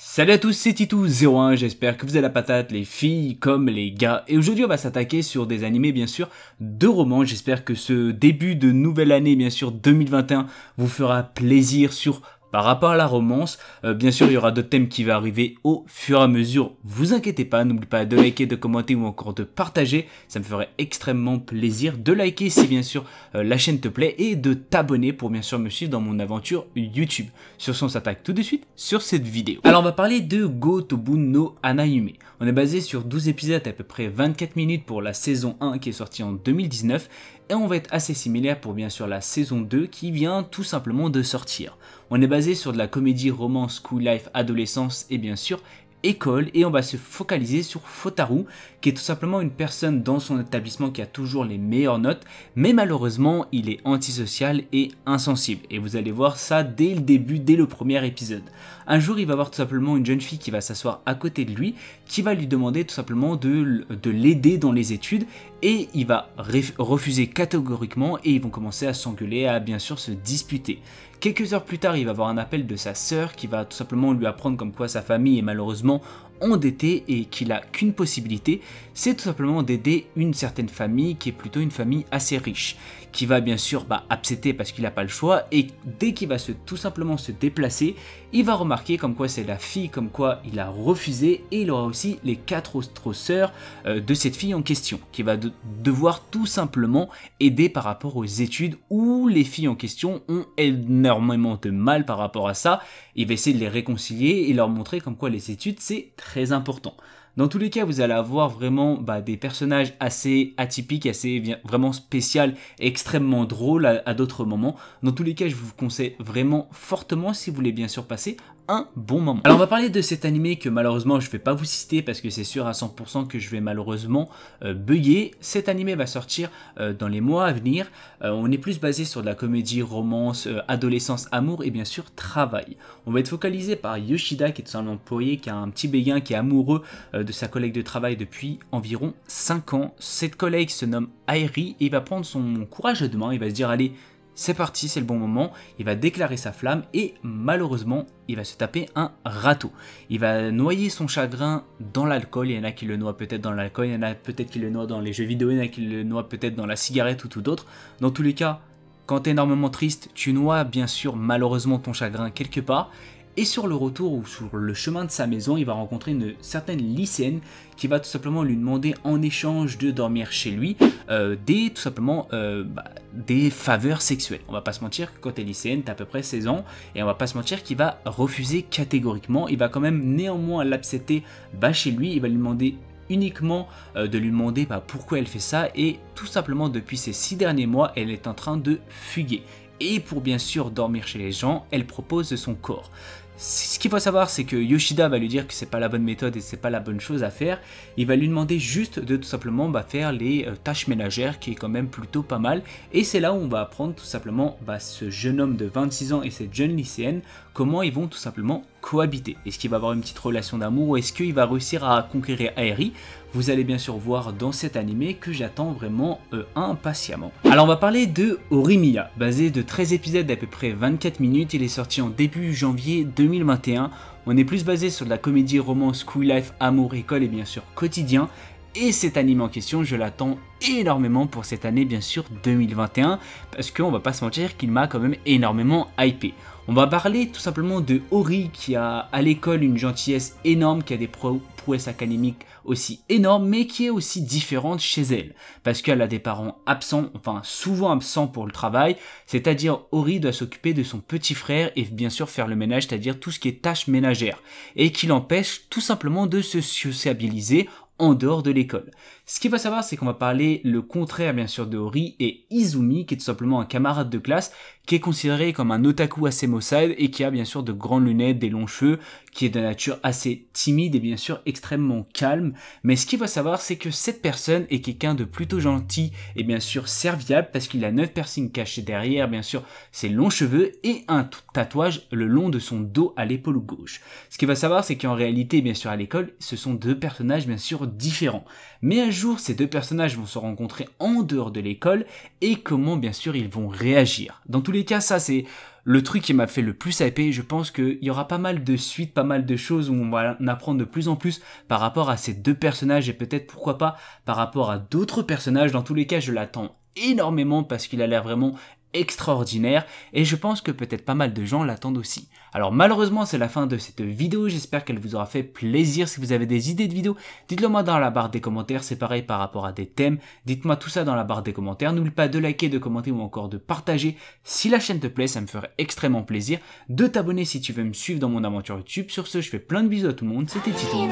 Salut à tous, c'est Titou01, j'espère que vous avez la patate, les filles comme les gars. Et aujourd'hui on va s'attaquer sur des animés bien sûr de romans. J'espère que ce début de nouvelle année bien sûr 2021 vous fera plaisir par rapport à la romance. Bien sûr il y aura d'autres thèmes qui vont arriver au fur et à mesure, vous inquiétez pas, n'oubliez pas de liker, de commenter ou encore de partager, ça me ferait extrêmement plaisir de liker si bien sûr la chaîne te plaît et de t'abonner pour bien sûr me suivre dans mon aventure YouTube. Sur ce on s'attaque tout de suite sur cette vidéo. Alors on va parler de Go Tobu no Hanayume. On est basé sur 12 épisodes à peu près 24 minutes pour la saison 1 qui est sortie en 2019 et on va être assez similaire pour bien sûr la saison 2 qui vient tout simplement de sortir. On est basé sur de la comédie romance, school life, adolescence et bien sûr école et on va se focaliser sur Fotaru qui est tout simplement une personne dans son établissement qui a toujours les meilleures notes mais malheureusement il est antisocial et insensible et vous allez voir ça dès le début, dès le premier épisode. Un jour il va voir tout simplement une jeune fille qui va s'asseoir à côté de lui qui va lui demander tout simplement de l'aider dans les études et il va refuser catégoriquement et ils vont commencer à s'engueuler, à bien sûr se disputer. Quelques heures plus tard, il va avoir un appel de sa sœur qui va tout simplement lui apprendre comme quoi sa famille est malheureusement endettée et qu'il a qu'une possibilité, c'est tout simplement d'aider une certaine famille qui est plutôt une famille assez riche, qui va bien sûr accepter parce qu'il n'a pas le choix et dès qu'il va tout simplement se déplacer, il va remarquer comme quoi c'est la fille, comme quoi il a refusé et il aura aussi les 4 autres sœurs de cette fille en question, qui va devoir tout simplement aider par rapport aux études où les filles en question ont énormément de mal par rapport à ça. Il va essayer de les réconcilier et leur montrer comme quoi les études c'est très important. Dans tous les cas, vous allez avoir vraiment des personnages assez atypiques, assez vraiment spéciaux, extrêmement drôles à d'autres moments. Dans tous les cas, je vous conseille vraiment fortement si vous voulez bien sûr passer un bon moment. Alors on va parler de cet animé que malheureusement je ne vais pas vous citer parce que c'est sûr à 100% que je vais malheureusement bugger. Cet animé va sortir dans les mois à venir. On est plus basé sur de la comédie, romance, adolescence, amour et bien sûr travail. On va être focalisé par Yoshida qui est un employé qui a un petit béguin qui est amoureux de sa collègue de travail depuis environ 5 ans. Cette collègue se nomme Airi et il va prendre son courage à deux mains, il va se dire allez c'est parti, c'est le bon moment, il va déclarer sa flamme et malheureusement il va se taper un râteau. Il va noyer son chagrin dans l'alcool, il y en a qui le noient peut-être dans l'alcool, il y en a peut-être qui le noient dans les jeux vidéo, il y en a qui le noient peut-être dans la cigarette ou tout autre. Dans tous les cas, quand tu es énormément triste, tu noies bien sûr malheureusement ton chagrin quelque part. Et sur le retour ou sur le chemin de sa maison, il va rencontrer une certaine lycéenne qui va tout simplement lui demander en échange de dormir chez lui des faveurs sexuelles. On va pas se mentir que quand tu es lycéenne, tu as à peu près 16 ans et on va pas se mentir qu'il va refuser catégoriquement. Il va quand même néanmoins l'accepter chez lui, il va lui demander uniquement de lui demander pourquoi elle fait ça et tout simplement depuis ces 6 derniers mois, elle est en train de fuguer. Et pour bien sûr dormir chez les gens, elle propose son corps. Ce qu'il faut savoir, c'est que Yoshida va lui dire que c'est pas la bonne méthode et c'est pas la bonne chose à faire. Il va lui demander juste de tout simplement faire les tâches ménagères, qui est quand même plutôt pas mal. Et c'est là où on va apprendre tout simplement ce jeune homme de 26 ans et cette jeune lycéenne, comment ils vont tout simplement cohabiter. Est-ce qu'il va avoir une petite relation d'amour ou est-ce qu'il va réussir à conquérir Airi? Vous allez bien sûr voir dans cet animé que j'attends vraiment impatiemment. Alors on va parler de Horimiya, basé de 13 épisodes d'à peu près 24 minutes. Il est sorti en début janvier 2021. On est plus basé sur de la comédie, romance, school life, amour, école et bien sûr quotidien. Et cet anime en question, je l'attends énormément pour cette année bien sûr 2021 parce qu'on va pas se mentir qu'il m'a quand même énormément hypé. On va parler tout simplement de Ori qui a à l'école une gentillesse énorme, qui a des prouesses académiques aussi énormes, mais qui est aussi différente chez elle. Parce qu'elle a des parents absents, enfin souvent absents pour le travail, c'est-à-dire Ori doit s'occuper de son petit frère et bien sûr faire le ménage, c'est-à-dire tout ce qui est tâches ménagères, et qui l'empêche tout simplement de se sociabiliser en dehors de l'école. Ce qu'il faut savoir, c'est qu'on va parler le contraire bien sûr de Ori et Izumi, qui est tout simplement un camarade de classe, qui est considéré comme un otaku assez maussade et qui a bien sûr de grandes lunettes, des longs cheveux, qui est de nature assez timide et bien sûr extrêmement calme. Mais ce qu'il faut savoir, c'est que cette personne est quelqu'un de plutôt gentil et bien sûr serviable parce qu'il a 9 piercings cachés derrière, bien sûr ses longs cheveux et un tatouage le long de son dos à l'épaule gauche. Ce qu'il faut savoir, c'est qu'en réalité, bien sûr à l'école, ce sont deux personnages bien sûr différents. Mais un jour, ces deux personnages vont se rencontrer en dehors de l'école et comment bien sûr ils vont réagir. Dans tous les cas, ça c'est le truc qui m'a fait le plus hyper. Je pense qu'il y aura pas mal de suites, pas mal de choses où on va en apprendre de plus en plus par rapport à ces deux personnages et peut-être pourquoi pas par rapport à d'autres personnages. Dans tous les cas, je l'attends énormément parce qu'il a l'air vraiment extraordinaire et je pense que peut-être pas mal de gens l'attendent aussi. Alors malheureusement c'est la fin de cette vidéo, j'espère qu'elle vous aura fait plaisir. Si vous avez des idées de vidéos, dites-le moi dans la barre des commentaires, c'est pareil par rapport à des thèmes, dites-moi tout ça dans la barre des commentaires. N'oublie pas de liker, de commenter ou encore de partager si la chaîne te plaît, ça me ferait extrêmement plaisir. De t'abonner si tu veux me suivre dans mon aventure YouTube. Sur ce, je fais plein de bisous à tout le monde, c'était Tito.